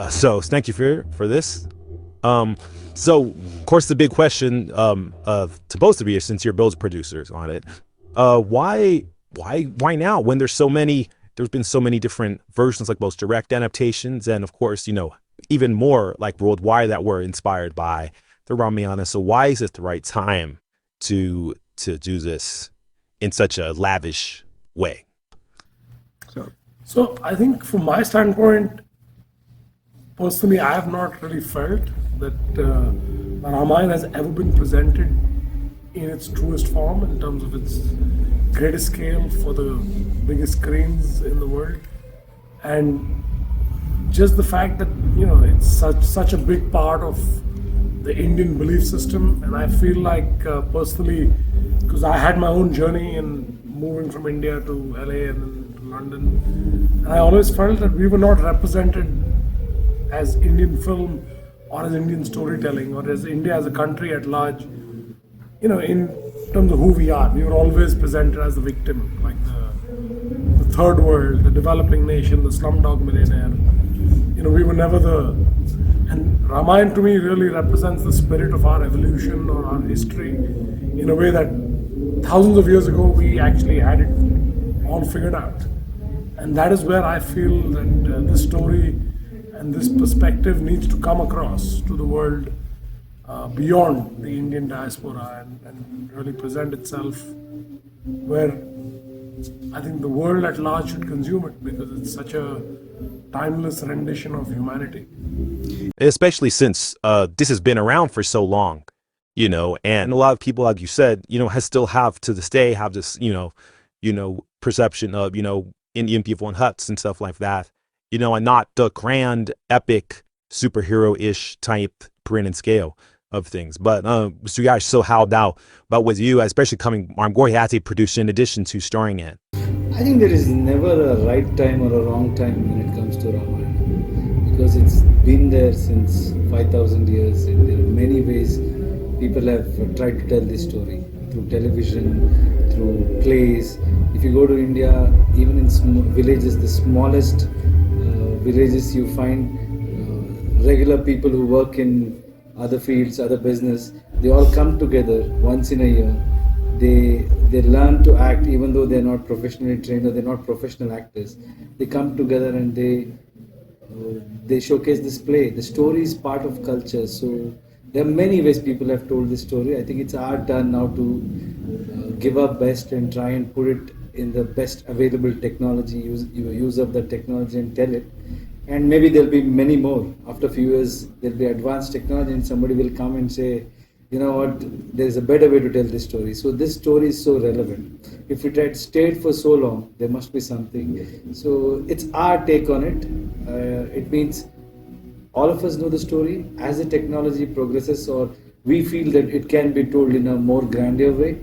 So thank you for this. So of course the big question to both of you, since you're both producers on it, why now when there's been so many different versions, like both direct adaptations and of course even more like worldwide that were inspired by the Ramayana. So why is it the right time to do this in such a lavish way? So I think from my standpoint, personally, I have not really felt that Ramayana has ever been presented in its truest form in terms of its greatest scale for the biggest screens in the world, and just the fact that it's such a big part of the Indian belief system. And I feel like personally, because I had my own journey in moving from India to LA and then to London, and I always felt that we were not represented as Indian film or as Indian storytelling or as India as a country at large. In terms of who we are, we were always presented as the victim, like the third world, the developing nation, the slumdog millionaire. We were never the. And Ramayana to me really represents the spirit of our evolution or our history in a way that thousands of years ago we actually had it all figured out. And that is where I feel that this story and this perspective needs to come across to the world beyond the Indian diaspora and really present itself where I think the world at large should consume it because it's such a timeless rendition of humanity. Especially since this has been around for so long, and a lot of people, like you said, has still have to this day have this, perception of, Indian people in huts and stuff like that, and not the grand, epic, superhero-ish type print and scale of things. But Mr. Yash, so how now about with you, especially coming, I'm going to have to produce in addition to starring in. I think there is never a right time or a wrong time when it comes to Ramayana because it's been there since 5,000 years and there are many ways people have tried to tell this story through television, through plays. If you go to India, even in villages, the smallest villages, you find regular people who work in other fields, other business. They all come together once in a year. They learn to act even though they're not professionally trained or they're not professional actors. They come together and they showcase this play. The story is part of culture. So there are many ways people have told this story. I think it's our turn now to give our best and try and put it in the best available technology, use of the technology and tell it. And maybe there'll be many more. After a few years, there'll be advanced technology and somebody will come and say, you know what, there's a better way to tell this story. So this story is so relevant. If it had stayed for so long, there must be something. So it's our take on it. It means all of us know the story. As the technology progresses or we feel that it can be told in a more grandeur way,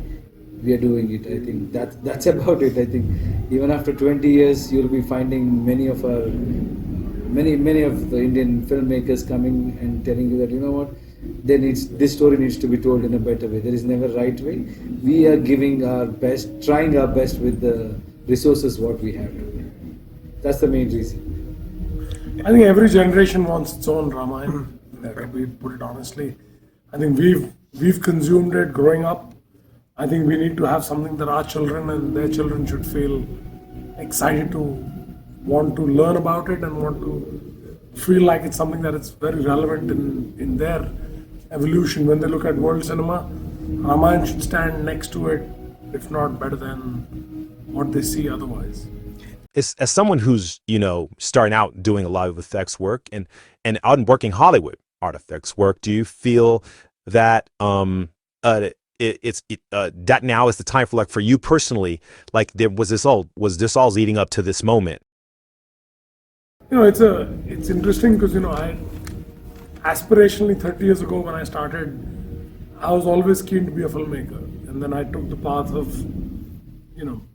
we are doing it. I think that's about it. I think even after 20 years, you'll be finding many of the Indian filmmakers coming and telling you that, you know what, this story needs to be told in a better way. There is never right way. We are giving our best, trying our best with the resources what we have today. That's the main reason. I think every generation wants its own Ramayana. We put it honestly. I think we've consumed it growing up. I think we need to have something that our children and their children should feel excited to want to learn about it and want to feel like it's something that is very relevant in their evolution. When they look at world cinema, Ramayana should stand next to it, if not better than what they see otherwise. As someone who's starting out doing a lot of effects work and out and working Hollywood art effects work, do you feel that that now is the time for you personally, like was this all leading up to this moment? It's interesting because I aspirationally 30 years ago when I started, I was always keen to be a filmmaker, and then I took the path of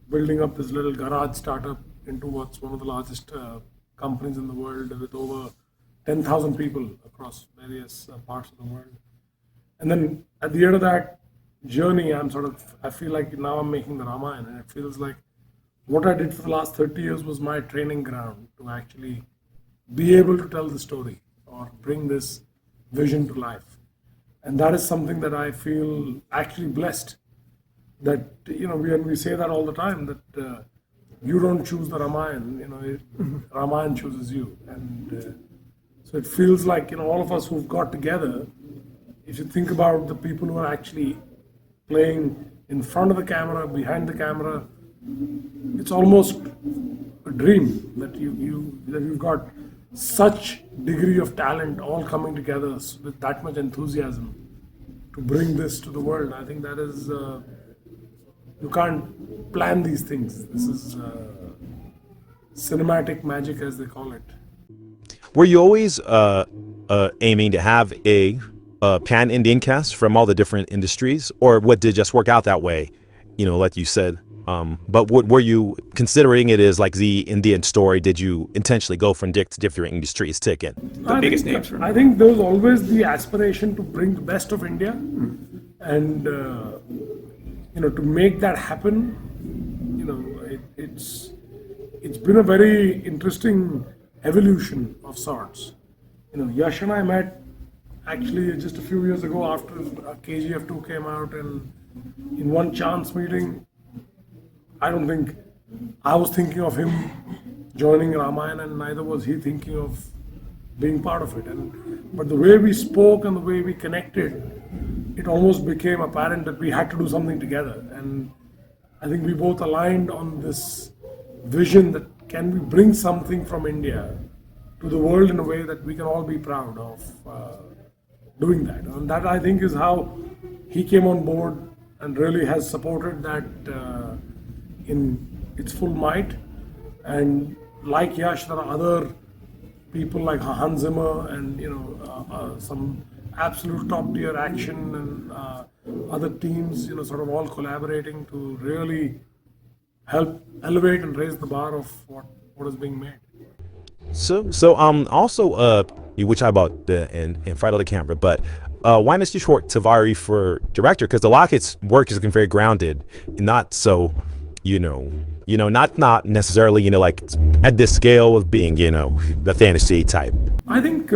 building up this little garage startup into what's one of the largest companies in the world with over 10,000 people across various parts of the world. And then at the end of that journey, I feel like now I'm making the Ramayana, and it feels like what I did for the last 30 years was my training ground to actually be able to tell the story or bring this vision to life. And that is something that I feel actually blessed that, we say that all the time, that you don't choose the Ramayana, Ramayana chooses you. And so it feels like, all of us who've got together, if you think about the people who are actually playing in front of the camera, behind the camera, it's almost a dream that you've got such degree of talent all coming together with that much enthusiasm to bring this to the world. I think that is, you can't plan these things. This is cinematic magic, as they call it. Were you always aiming to have a pan-Indian cast from all the different industries, or what did just work out that way? Like you said. But what were you considering it as like the Indian story? Did you intentionally go from different industries to get the biggest names? I think there was always the aspiration to bring the best of India, and to make that happen. It's been a very interesting evolution of sorts. Yash and I met actually just a few years ago after KGF 2 came out, and in one chance meeting, I don't think I was thinking of him joining Ramayana, and neither was he thinking of being part of it. But the way we spoke and the way we connected, it almost became apparent that we had to do something together. And I think we both aligned on this vision that can we bring something from India to the world in a way that we can all be proud of doing that. And that, I think, is how he came on board and really has supported that in its full might. And like Yash, there are other people like Hans Zimmer and some absolute top tier action and other teams, sort of all collaborating to really help elevate and raise the bar of what is being made. So also which I bought in front of the camera, but why Mr. Short Tavari for director? Because a lot of his work is very grounded, not so not necessarily like at this scale of being the fantasy type. I think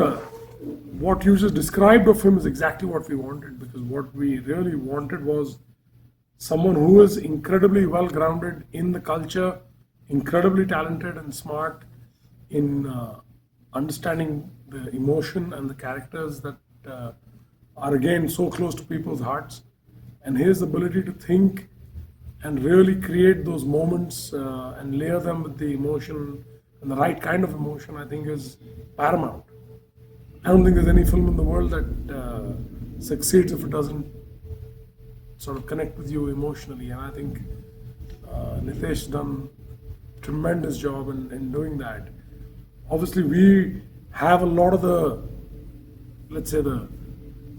what you just described of him is exactly what we wanted, because what we really wanted was someone who is incredibly well grounded in the culture, incredibly talented and smart in understanding the emotion and the characters that are again so close to people's hearts, and his ability to think and really create those moments and layer them with the emotion and the right kind of emotion, I think is paramount. I don't think there's any film in the world that succeeds if it doesn't sort of connect with you emotionally, and I think Nitesh done a tremendous job in doing that. Obviously, we have a lot of the, let's say, the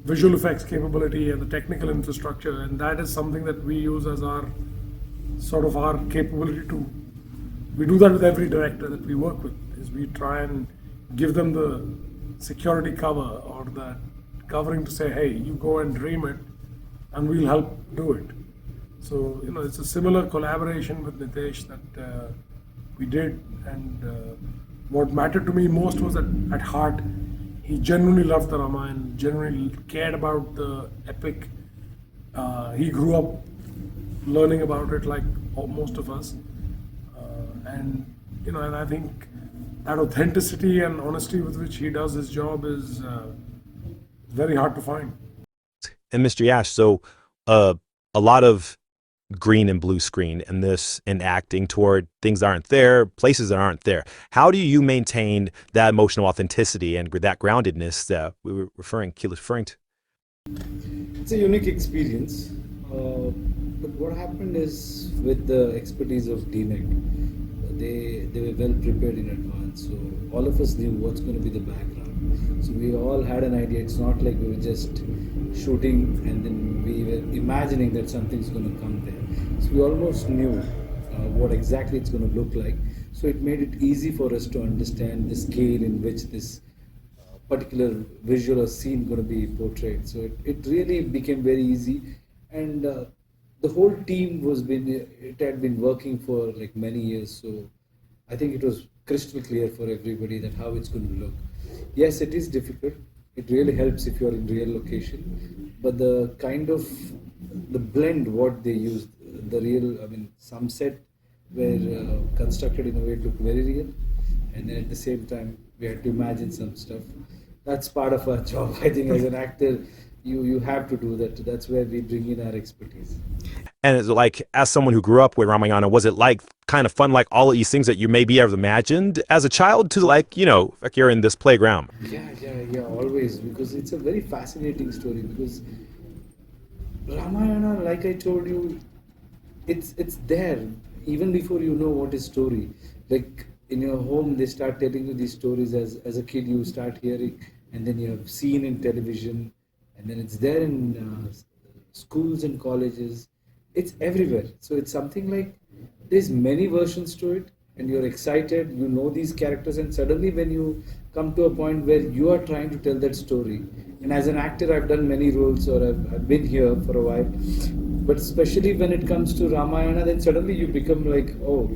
visual effects capability and the technical infrastructure, and that is something that we use as our sort of our capability to. We do that with every director that we work with, is we try and give them the security cover or the covering to say, hey, you go and dream it and we'll help do it. So, it's a similar collaboration with Nitesh that we did, and what mattered to me most was that at heart, he genuinely loved the Ramayana, genuinely cared about the epic. He grew up learning about it like most of us. And I think that authenticity and honesty with which he does his job is very hard to find. And Mr. Yash, so a lot of green and blue screen and this and acting toward things that aren't there, places that aren't there. How do you maintain that emotional authenticity and that groundedness that we were referring to? It's a unique experience. But what happened is, with the expertise of DNEG, they were well prepared in advance. So all of us knew what's going to be the background. So we all had an idea. It's not like we were just shooting and then we were imagining that something's going to come there. So we almost knew what exactly it's going to look like. So it made it easy for us to understand the scale in which this particular visual or scene going to be portrayed. So it really became very easy, and the whole team had been working for like many years. So I think it was crystal clear for everybody that how it's going to look. Yes, it is difficult. It really helps if you're in real location, but the kind of the blend what they used, the real, I mean, some set were constructed in a way to look very real, and then at the same time we had to imagine some stuff. That's part of our job. I think as an actor, you have to do that. That's where we bring in our expertise. And it's like, as someone who grew up with Ramayana, was it like kind of fun, like all of these things that you maybe ever imagined as a child, to like, like you're in this playground? Yeah, always, because it's a very fascinating story. Because Ramayana, like I told you, it's there even before you know what is story. Like in your home, they start telling you these stories as a kid. You start hearing, and then you have seen in television, and then it's there in schools and colleges. It's everywhere. So it's something like there's many versions to it, and you're excited. You know these characters, and suddenly when you come to a point where you are trying to tell that story, and as an actor, I've done many roles, or I've been here for a while, but especially when it comes to Ramayana, then suddenly you become like, oh,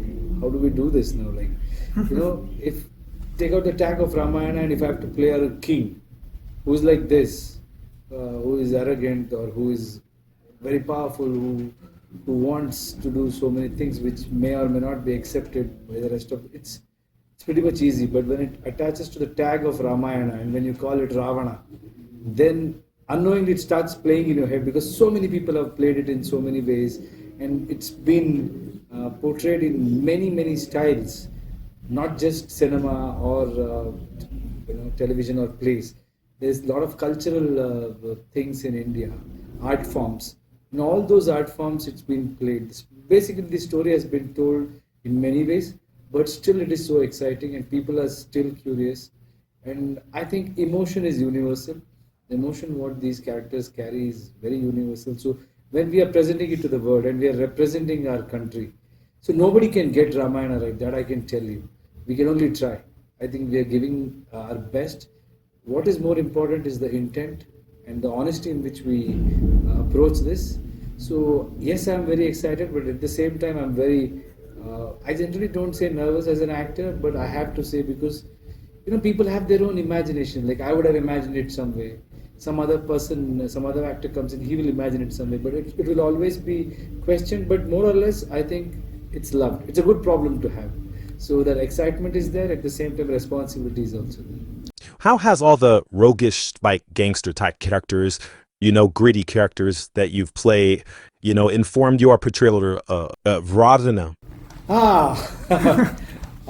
how do we do this now? Like, if take out the tag of Ramayana, and if I have to play a king who's like this, who is arrogant or who is very powerful, who wants to do so many things which may or may not be accepted by the rest of it's pretty much easy. But when it attaches to the tag of Ramayana and when you call it Ravana, then unknowingly it starts playing in your head, because so many people have played it in so many ways, and it's been portrayed in many styles, not just cinema or television or plays. There's a lot of cultural things in India, art forms. In all those art forms, it's been played. Basically, the story has been told in many ways, but still it is so exciting, and people are still curious. And I think emotion is universal. The emotion what these characters carry is very universal. So when we are presenting it to the world and we are representing our country, so nobody can get Ramayana right. That I can tell you. We can only try. I think we are giving our best. What is more important is the intent and the honesty in which we approach this. So yes, I'm very excited, but at the same time, I'm very. I generally don't say nervous as an actor, but I have to say, because people have their own imagination. Like I would have imagined it some way. Some other person, some other actor comes in, he will imagine it some way. But it will always be questioned. But more or less, I think it's loved. It's a good problem to have. So that excitement is there. At the same time, responsibility is also there. How has all the roguish, like gangster type characters, gritty characters that you've played, informed your portrayal of Ravana? I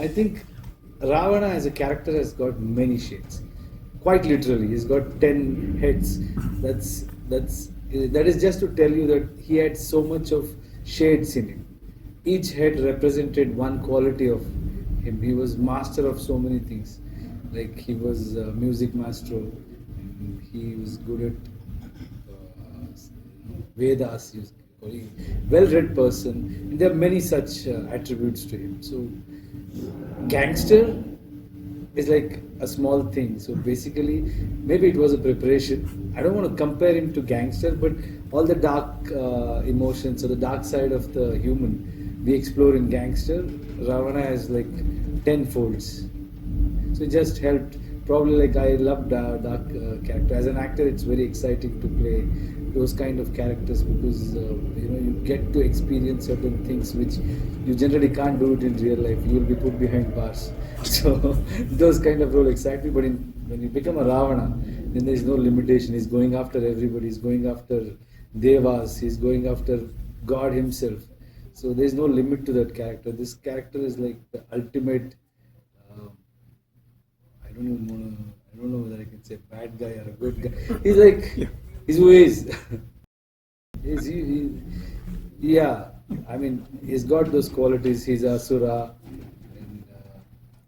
think Ravana as a character has got many shades. Quite literally, he's got 10 heads. That is just to tell you that he had so much of shades in him. Each head represented one quality of him. He was master of so many things. Like he was a music maestro, and he was good at Vedas. He was a well-read person, and there are many such attributes to him. So, gangster is like a small thing. So basically, maybe it was a preparation. I don't want to compare him to gangster, but all the dark emotions or the dark side of the human we explore in gangster. Ravana has like 10 folds. So it just helped. Probably like I love dark character. As an actor, it's very exciting to play those kind of characters, because you get to experience certain things which you generally can't do it in real life. You will be put behind bars. So those kind of role excite me. But when you become a Ravana, then there is no limitation. He's going after everybody. He's going after Devas. He's going after God himself. So there is no limit to that character. This character is like the ultimate. I don't know whether I can say bad guy or a good guy. He's like, he's who he is. Yeah. I mean, he's got those qualities. He's Asura, and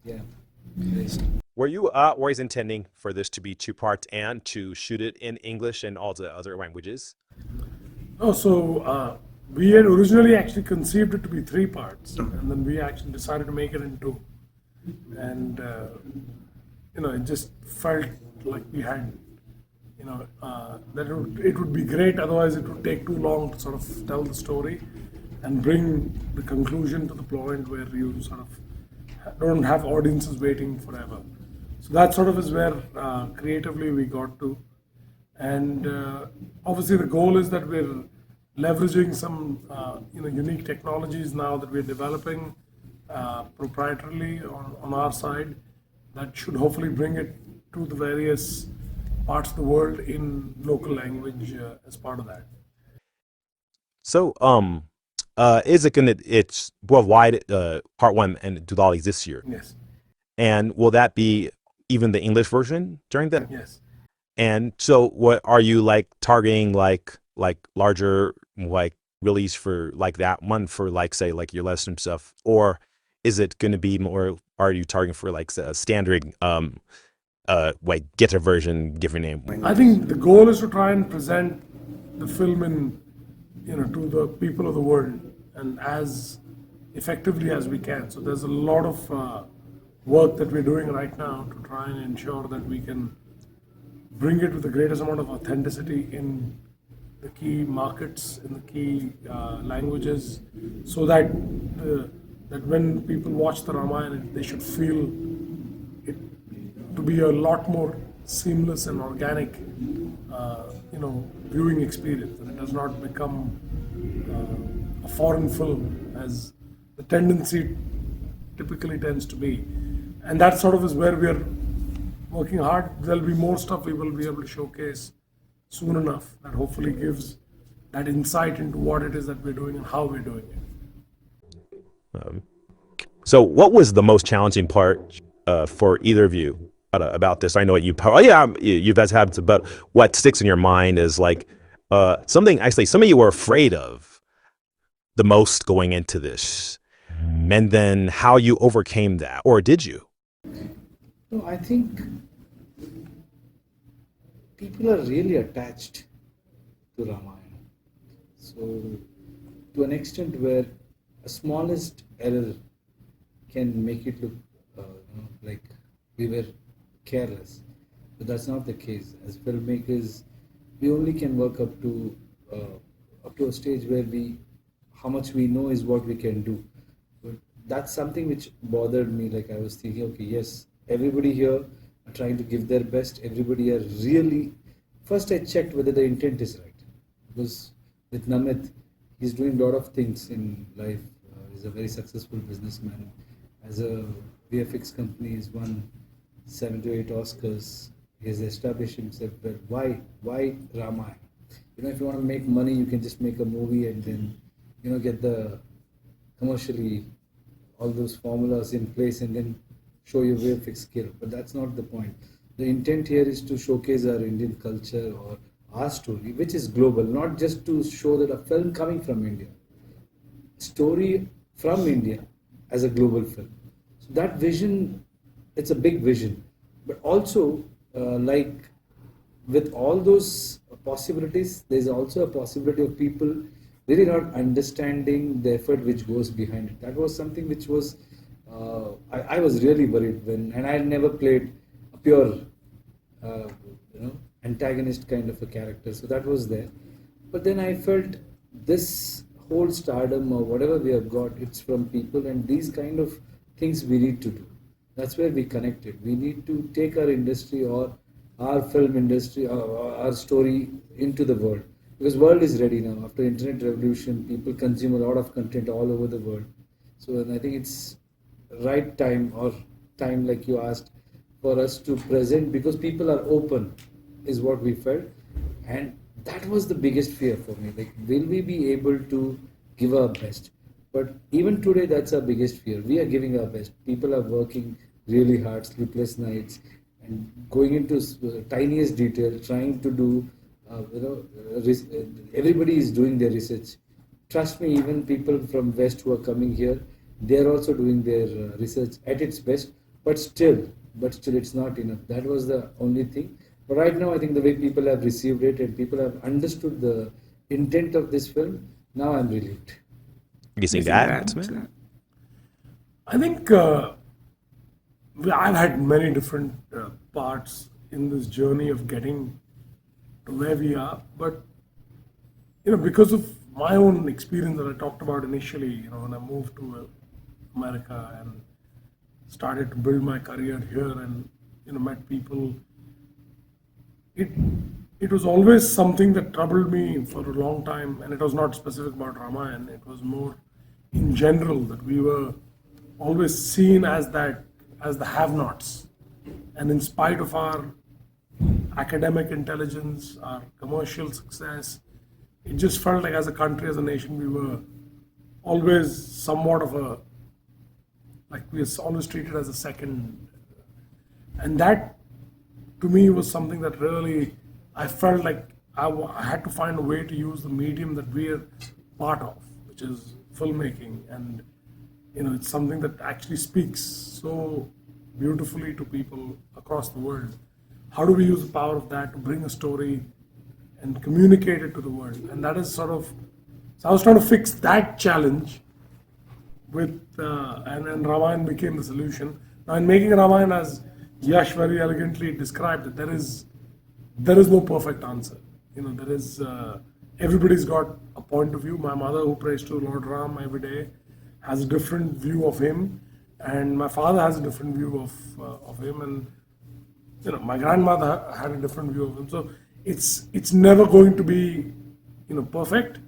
yeah. Were you always intending for this to be two parts and to shoot it in English and all the other languages? No, so we had originally actually conceived it to be 3 parts, and then we actually decided to make it in 2. And it just felt like we had, that it would be great. Otherwise, it would take too long to sort of tell the story and bring the conclusion to the point where you sort of don't have audiences waiting forever. So that sort of is where creatively we got to. And obviously the goal is that we're leveraging some unique technologies now that we're developing proprietarily on our side that should hopefully bring it to the various parts of the world in local language as part of that. So, is it gonna? It's worldwide. Part one and Dudali's this year, Yes, and will that be even the English version during that? yes. And so, what are you like targeting? Like larger like release for like that one for like say like your lesson stuff, or is it going to be more? Are you targeting for like a standard like get a version, give your name? I think the goal is to try and present the film in, to the people of the world and as effectively as we can. So there's a lot of work that we're doing right now to try and ensure that we can bring it with the greatest amount of authenticity in the key markets, in the key languages, so that that when people watch the Ramayana, they should feel it to be a lot more seamless and organic, viewing experience, and it does not become a foreign film as the tendency typically tends to be. And that sort of is where we are working hard. There'll be more stuff we will be able to showcase soon enough that hopefully gives that insight into what it is that we're doing and how we're doing it. So, what was the most challenging part for either of you about this? I know what you, you guys have, but what sticks in your mind is like something actually some of you were afraid of the most going into this, and then how you overcame that, or did you? No, I think people are really attached to Ramayana. So, to an extent where a smallest error can make it look like we were careless. But that's not the case. As filmmakers, we only can work up to a stage where how much we know is what we can do. But that's something which bothered me. Like I was thinking, okay, yes, everybody here are trying to give their best. Everybody are really. First, I checked whether the intent is right, because with Namit, he's doing a lot of things in life. He's a very successful businessman. As a VFX company, he's won 7 to 8 Oscars. He has established himself. But why Ramayana? If you want to make money, you can just make a movie and then, get the commercially all those formulas in place and then show your VFX skill. But that's not the point. The intent here is to showcase our Indian culture or our story, which is global, not just to show that a film coming from India, story from India as a global film. So that vision, it's a big vision, but also like with all those possibilities, there's also a possibility of people really not understanding the effort which goes behind it. That was something which was I was really worried and I had never played a pure antagonist kind of a character, so that was there. But then I felt this whole stardom or whatever we have got, it's from people, and these kind of things we need to do. That's where we connected. We need to take our industry or our film industry or our story into the world, because world is ready now. After internet revolution, people consume a lot of content all over the world. So I think it's right time, or time like you asked, for us to present, because people are open is what we felt. And that was the biggest fear for me, like will we be able to give our best? But even today, that's our biggest fear. We are giving our best. People are working really hard, sleepless nights, and going into tiniest detail, trying to do everybody is doing their research. Trust me, even people from West who are coming here, they're also doing their research at its best, but still, it's not enough. That was the only thing. But right now, I think the way people have received it and people have understood the intent of this film, now I'm relieved. You seeing that, man? I think I've had many different parts in this journey of getting to where we are, but because of my own experience that I talked about initially, when I moved to America, and started to build my career here and met people, it it was always something that troubled me for a long time, and it was not specific about Ramayana. It was more in general that we were always seen as the have-nots, and in spite of our academic intelligence, our commercial success, it just felt like as a country, as a nation, we were always somewhat of a, like we were always treated as a second. And that to me was something that really I felt like I had to find a way to use the medium that we are part of, which is filmmaking. And it's something that actually speaks so beautifully to people across the world. How do we use the power of that to bring a story and communicate it to the world? And that is sort of, so I was trying to fix that challenge with, and Ramayana became the solution. Now, in making Ramayana, as Yash very elegantly described it, there is no perfect answer. There is, everybody's got a point of view. My mother, who prays to Lord Ram every day, has a different view of him, and my father has a different view of him, and my grandmother had a different view of him. So it's never going to be perfect,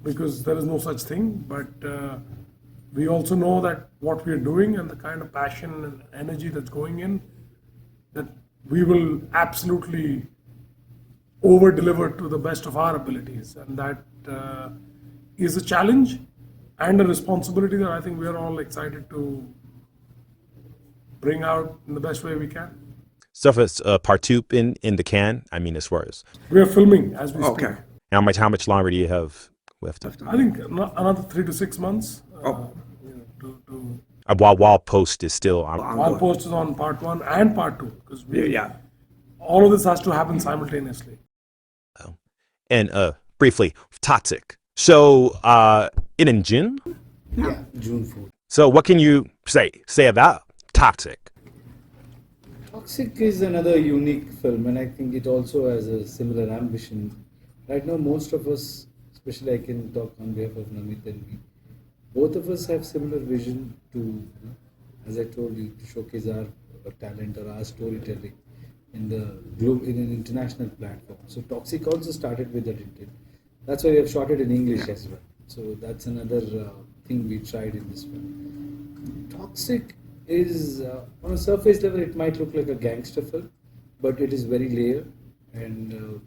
because there is no such thing. But we also know that what we are doing and the kind of passion and energy that's going in, that we will absolutely over deliver to the best of our abilities, and that is a challenge and a responsibility that I think we are all excited to bring out in the best way we can. Stuff is part two in the can. I mean, as far as We are filming as we speak. Okay. how much longer do you have left? I think another 3 to 6 months. To While post is still on. While post is on part 1 and part 2, because Yeah. all of this has to happen simultaneously. And briefly, toxic. So in June. Yeah, June 4th. So what can you say about toxic? Toxic is another unique film, and I think it also has a similar ambition. Right now, most of us, especially I can talk on behalf of Namit and me, both of us have similar vision to, as I told you, to showcase our talent or our storytelling in in an international platform. So Toxic also started with that intent. That's why we have shot it in English as well. So that's another thing we tried in this film. Toxic is, on a surface level, it might look like a gangster film, but it is very layered, and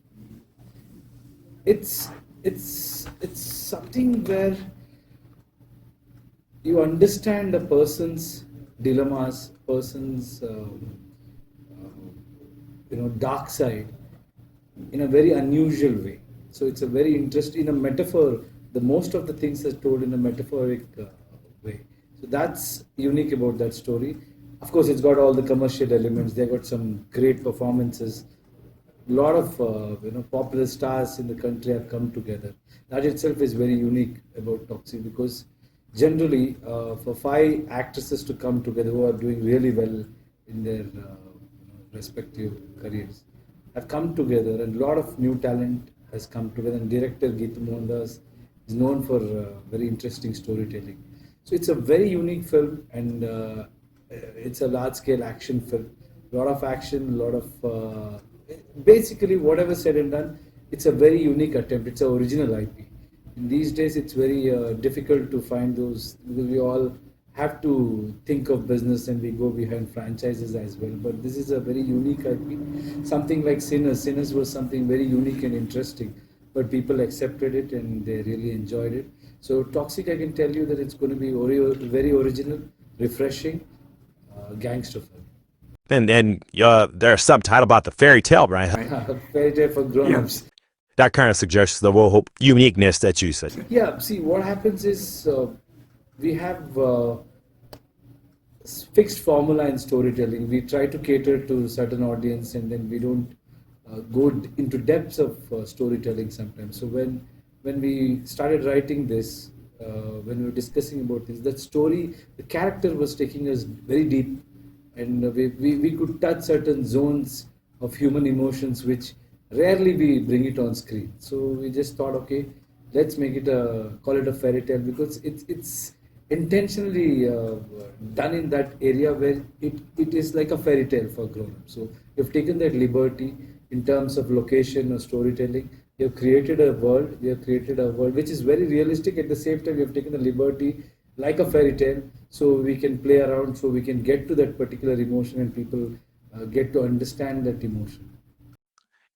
it's something where you understand a person's dilemmas, person's dark side in a very unusual way. So it's a very interesting, in a metaphor. The most of the things are told in a metaphoric way. So that's unique about that story. Of course, it's got all the commercial elements. They got some great performances. A lot of popular stars in the country have come together. That itself is very unique about Toxic, because generally for 5 actresses to come together who are doing really well in their respective careers have come together, and a lot of new talent has come together, and director Geeta Mohandas is known for very interesting storytelling. So it's a very unique film, and it's a large-scale action film. A lot of action, a lot of basically whatever said and done, it's a very unique attempt. It's an original IP. In these days, it's very difficult to find those, because we all have to think of business and we go behind franchises as well. But this is a very unique IP. Something like Sinners. Sinners was something very unique and interesting, but people accepted it and they really enjoyed it. So Toxic, I can tell you that it's going to be very original, refreshing, gangster film. And there's a subtitle about the fairy tale, right? Fairy tale for grown-ups. Yeah. That kind of suggests the whole uniqueness that you said. Yeah, see, what happens is we have fixed formula in storytelling. We try to cater to a certain audience, and then we don't go into depths of storytelling sometimes. So when we started writing this, when we were discussing about this, that story, the character was taking us very deep, and we could touch certain zones of human emotions which rarely we bring it on screen. So we just thought, okay, let's make it call it a fairy tale, because intentionally done in that area where it is like a fairy tale for grown-ups. So you've taken that liberty in terms of location or storytelling. You've created a world. We have created a world which is very realistic. At the same time, we have taken the liberty like a fairy tale, so we can play around, so we can get to that particular emotion, and people get to understand that emotion.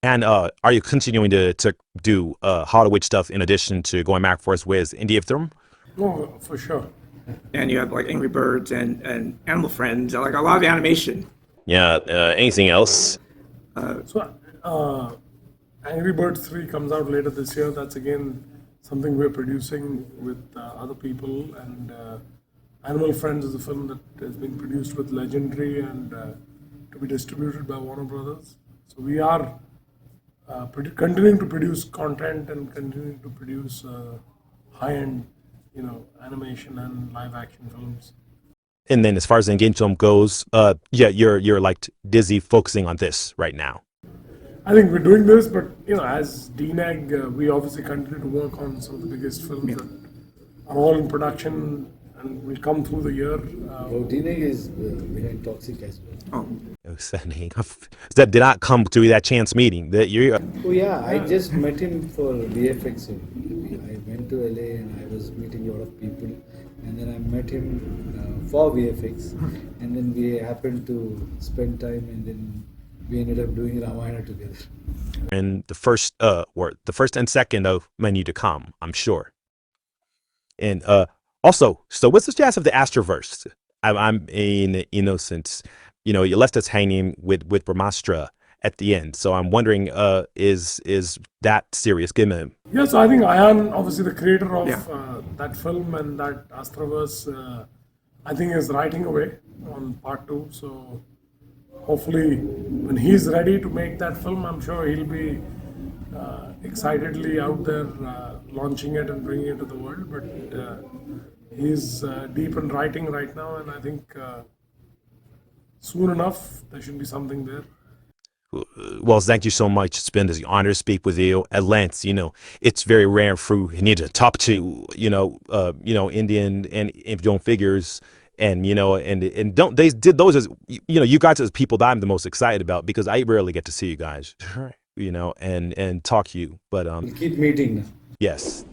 And are you continuing to do Hollywood stuff in addition to going back for us with India film? No, for sure. And you have like Angry Birds and Animal Friends, like a lot of animation. Yeah. Anything else? So, Angry Birds 3 comes out later this year. That's again something we're producing with other people. And Animal Friends is a film that has been produced with Legendary and to be distributed by Warner Brothers. So we are continuing to produce content and continuing to produce high-end, animation and live-action films. And then as far as the engagement goes, yeah, you're like dizzy focusing on this right now. I think we're doing this, but as DNEG, we obviously continue to work on some of the biggest films that are all in production and will come through the year. Rodine is behind Toxic as well. That did not come to that chance meeting. That you Oh yeah, I just met him for VFX. I went to LA and I was meeting a lot of people, and then I met him for VFX, and then we happened to spend time, and then we ended up doing Ramayana together. and the first and second of many to come, I'm sure. And also, so what's the status of the Astroverse? I'm in since you left us hanging with Brahmastra at the end, so I'm wondering, is that serious? Give me. Yes, I think Ayan, obviously the creator of Yeah. that film and that Astraverse, I think is writing away on part two. So hopefully, when he's ready to make that film, I'm sure he'll be excitedly out there launching it and bringing it to the world. But he's deep in writing right now, and I think soon enough there should be something there. Well, thank you so much. It's been an honor to speak with you at length. It's very rare for you need to talk to Indian and Indian figures, and don't they did those as you guys as people that I'm the most excited about, because I rarely get to see you guys, and talk to you. But We'll keep meeting now. yes.